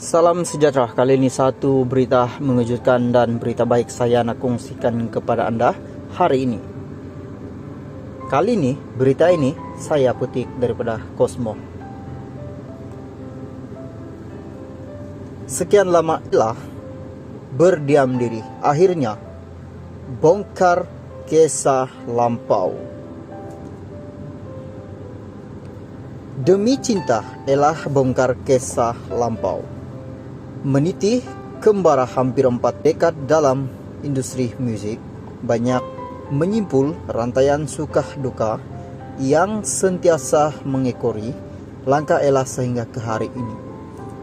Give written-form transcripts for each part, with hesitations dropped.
Salam sejahtera. Kali ini satu berita mengejutkan dan berita baik saya nak kongsikan kepada anda hari ini. Kali ini berita ini saya petik daripada Cosmo. Sekian lama telah berdiam diri, akhirnya bongkar kisah lampau. Demi cinta elah bongkar kisah lampau. Meniti kembara hampir 4 dekad dalam industri musik, banyak menyimpul rantaian suka duka yang sentiasa mengekori langkah Ella sehingga ke hari ini.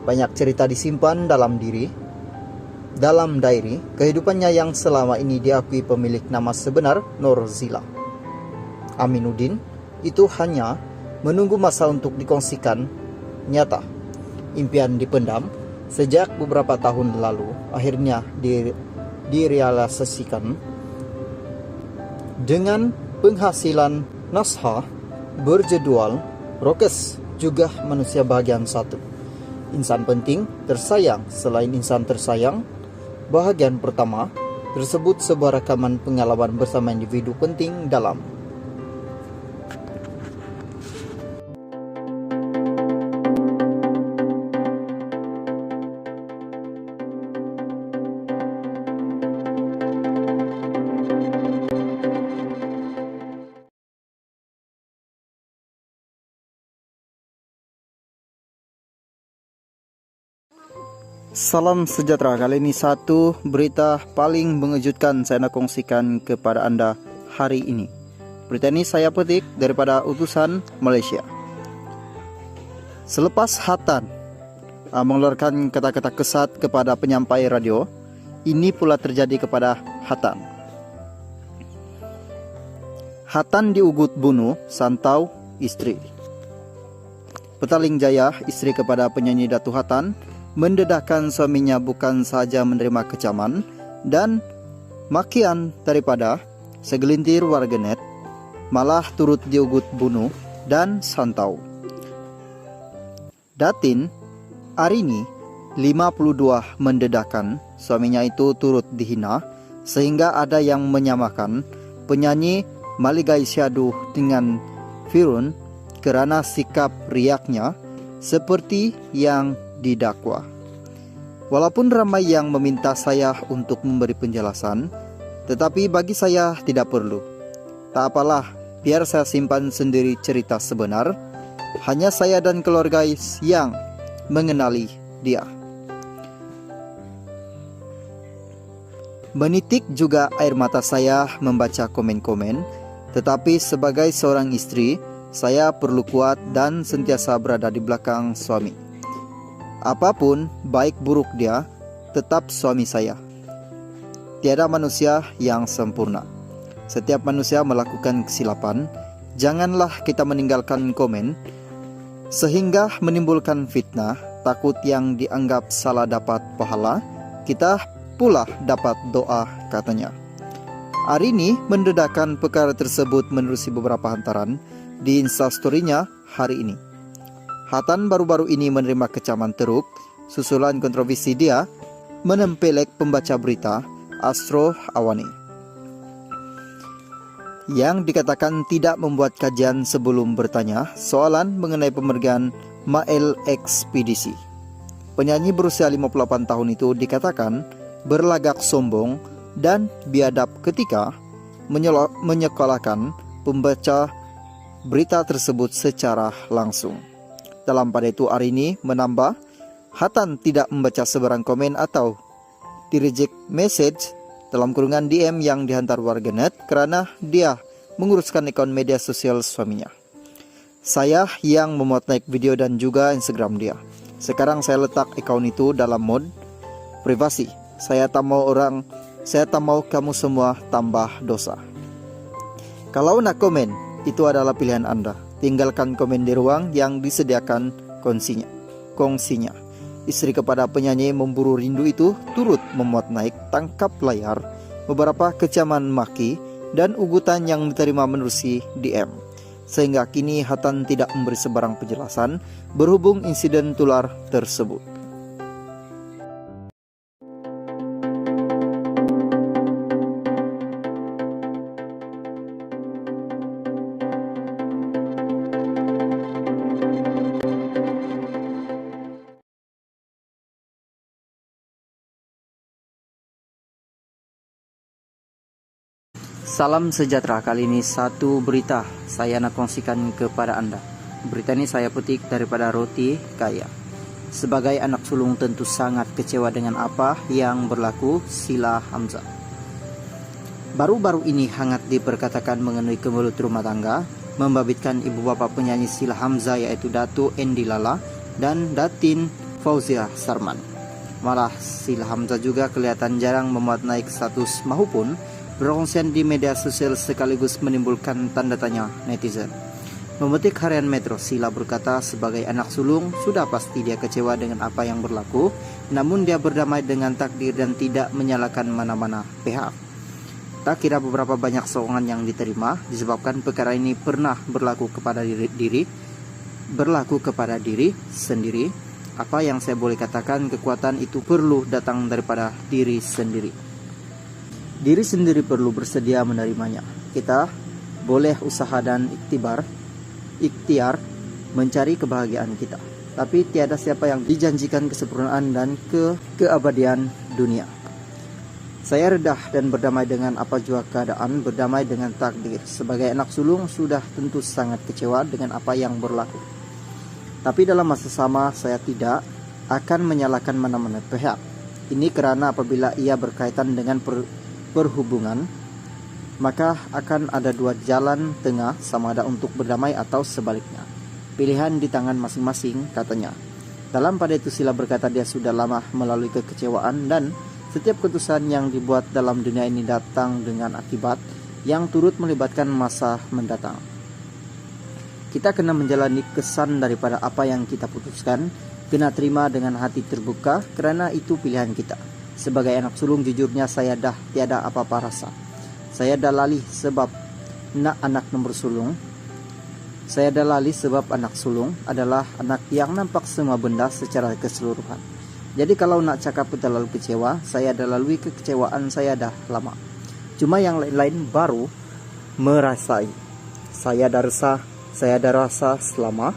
Banyak cerita disimpan dalam diary kehidupannya yang selama ini diakui pemilik nama sebenar Norzila Aminuddin itu hanya menunggu masa untuk dikongsikan. Nyata impian dipendam sejak beberapa tahun lalu akhirnya direalisasikan dengan penghasilan naskah berjudul Rokes juga manusia bagian 1. Insan penting tersayang selain insan tersayang. Bahagian pertama tersebut sebuah rekaman pengalaman bersama individu penting dalam Salam sejahtera. Kali ini satu berita paling mengejutkan saya nak kongsikan kepada anda hari ini. Berita ini saya petik daripada Utusan Malaysia. Selepas Hatan mengeluarkan kata-kata kesat kepada penyampai radio, ini pula terjadi kepada Hatan. Hatan diugut bunuh Santau istri. Petaling Jaya, istri kepada penyanyi Datu Hatan, mendedahkan suaminya bukan saja menerima kecaman dan makian daripada segelintir warganet, malah turut diugut bunuh dan santau. Datin Arini 52 mendedahkan suaminya itu turut dihina sehingga ada yang menyamakan penyanyi Maligai Syadu dengan Firun kerana sikap riaknya seperti yang didakwa. Walaupun ramai yang meminta saya untuk memberi penjelasan, tetapi bagi saya tidak perlu. Tak apalah, biar saya simpan sendiri cerita sebenar. Hanya saya dan keluarga yang mengenali dia. Menitik juga air mata saya membaca komen-komen, tetapi sebagai seorang istri, saya perlu kuat dan sentiasa berada di belakang suami. Apapun baik buruk dia, tetap suami saya. Tiada manusia yang sempurna. Setiap manusia melakukan kesilapan. Janganlah kita meninggalkan komen sehingga menimbulkan fitnah. Takut yang dianggap salah dapat pahala, kita pula dapat doa, katanya. Arini mendedahkan perkara tersebut menerusi beberapa hantaran di Instastory-nya hari ini. Hatan baru-baru ini menerima kecaman teruk susulan kontroversi dia menempelek pembaca berita Astro Awani yang dikatakan tidak membuat kajian sebelum bertanya soalan mengenai pemergian Mael Ekspedisi. Penyanyi berusia 58 tahun itu dikatakan berlagak sombong dan biadab ketika menyekolahkan pembaca berita tersebut secara langsung. Dalam pada itu Arini menambah, Hatan tidak membaca sebarang komen atau di-reject message dalam kurungan DM yang dihantar warganet kerana dia menguruskan akun media sosial suaminya. Saya yang memuat naik video dan juga Instagram dia. Sekarang saya letak akun itu dalam mode privasi. Saya tak mau kamu semua tambah dosa. Kalau nak komen, itu adalah pilihan Anda. Tinggalkan komen di ruang yang disediakan kongsinya. Istri kepada penyanyi memburu rindu itu turut memuat naik tangkap layar beberapa kecaman maki dan ugutan yang diterima menerusi DM. Sehingga kini Hatan tidak memberi sebarang penjelasan berhubung insiden tular tersebut. Salam sejahtera, kali ini satu berita saya nak kongsikan kepada Anda. Berita ini saya petik daripada Roti Kaya. Sebagai anak sulung tentu sangat kecewa dengan apa yang berlaku Sheila Hamzah. Baru-baru ini hangat diperkatakan mengenai kemelut rumah tangga, membabitkan ibu bapa penyanyi Sheila Hamzah yaitu Datu Endi Lala dan Datin Fauzia Sarman. Malah Sheila Hamzah juga kelihatan jarang memuat naik status maupun berkongsian di media sosial sekaligus menimbulkan tanda tanya netizen. Memetik harian Metro, Sheila berkata sebagai anak sulung sudah pasti dia kecewa dengan apa yang berlaku, namun dia berdamai dengan takdir dan tidak menyalahkan mana-mana pihak. Tak kira beberapa banyak sokongan yang diterima disebabkan perkara ini pernah berlaku kepada diri sendiri. Apa yang saya boleh katakan, kekuatan itu perlu datang daripada diri sendiri. Diri sendiri perlu bersedia menerimanya. Kita boleh usaha dan ikhtiar mencari kebahagiaan kita. Tapi tiada siapa yang dijanjikan kesempurnaan dan keabadian dunia. Saya redah dan berdamai dengan apa jua keadaan, berdamai dengan takdir. Sebagai anak sulung sudah tentu sangat kecewa dengan apa yang berlaku. Tapi dalam masa sama saya tidak akan menyalahkan mana-mana pihak. Ini karena apabila ia berkaitan dengan perhubungan, maka akan ada dua jalan tengah, sama ada untuk berdamai atau sebaliknya. Pilihan di tangan masing-masing, katanya. Dalam pada itu Sheila berkata dia sudah lama melalui kekecewaan dan setiap keputusan yang dibuat dalam dunia ini datang dengan akibat yang turut melibatkan masa mendatang. Kita kena menjalani kesan daripada apa yang kita putuskan, kena terima dengan hati terbuka kerana itu pilihan kita. Sebagai anak sulung jujurnya saya dah tiada apa-apa rasa. Saya dah lalih sebab anak nomor sulung. Saya dah lalih sebab anak sulung adalah anak yang nampak semua benda secara keseluruhan. Jadi kalau nak cakap terlalu kecewa, saya dah lalui kekecewaan saya dah lama. Cuma yang lain-lain baru merasai. Saya dah rasa selama